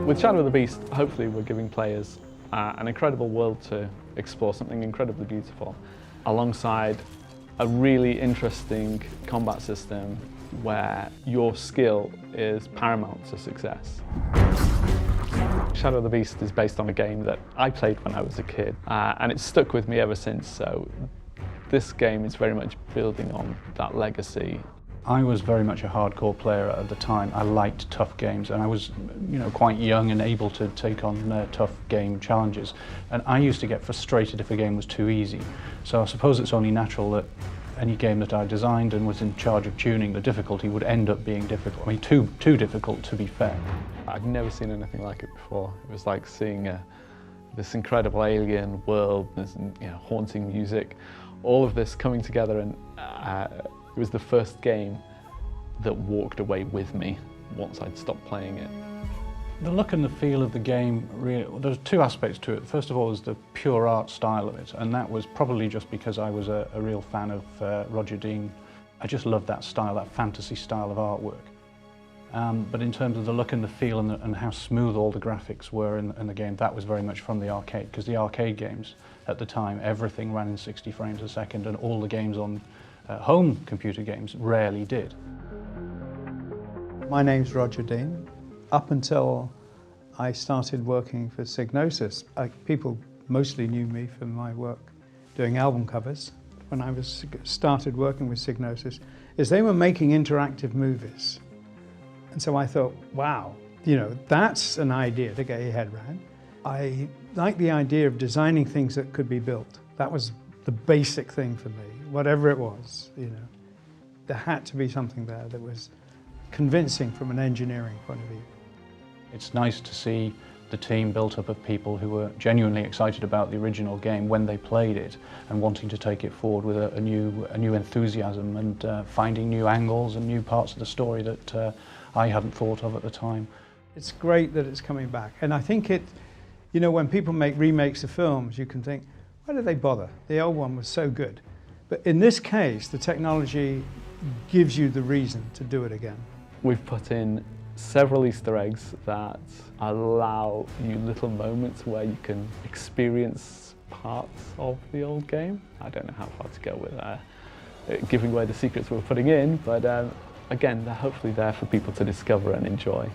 With Shadow of the Beast, hopefully we're giving players an incredible world to explore, something incredibly beautiful, alongside a really interesting combat system where your skill is paramount to success. Shadow of the Beast is based on a game that I played when I was a kid, and it's stuck with me ever since, so this game is very much building on that legacy. I was very much a hardcore player at the time. I liked tough games, and I was, quite young and able to take on tough game challenges. And I used to get frustrated if a game was too easy. So I suppose it's only natural that any game that I designed and was in charge of tuning, the difficulty would end up being difficult. I mean, too difficult to be fair. I've never seen anything like it before. It was like seeing this incredible alien world, this haunting music, all of this coming together, and it was the first game that walked away with me once I'd stopped playing it. The look and the feel of the game, really, there's two aspects to it. First of all is the pure art style of it, and that was probably just because I was a real fan of Roger Dean. I just loved that style, that fantasy style of artwork. But in terms of the look and the feel and how smooth all the graphics were in the game, that was very much from the arcade, because the arcade games at the time, everything ran in 60 frames a second, and all the games on home computer games rarely did. My name's Roger Dean. Up until I started working for Psygnosis, people mostly knew me from my work doing album covers. When I started working with Psygnosis, is they were making interactive movies. And so I thought, wow, that's an idea to get your head around. I like the idea of designing things that could be built. That was the basic thing for me, whatever it was, There had to be something there that was convincing from an engineering point of view. It's nice to see the team built up of people who were genuinely excited about the original game when they played it and wanting to take it forward with a new enthusiasm and finding new angles and new parts of the story that I hadn't thought of at the time. It's great that it's coming back, and I think when people make remakes of films, you can think, why did they bother? The old one was so good. But in this case, the technology gives you the reason to do it again. We've put in several Easter eggs that allow you little moments where you can experience parts of the old game. I don't know how far to go with giving away the secrets we're putting in, but again, they're hopefully there for people to discover and enjoy.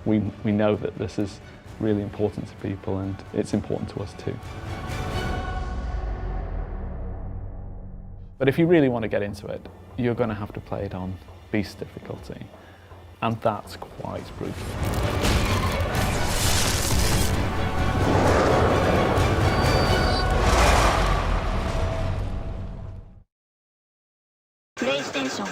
We know that this is really important to people, and it's important to us too. But if you really want to get into it, you're going to have to play it on Beast difficulty, and that's quite brutal. PlayStation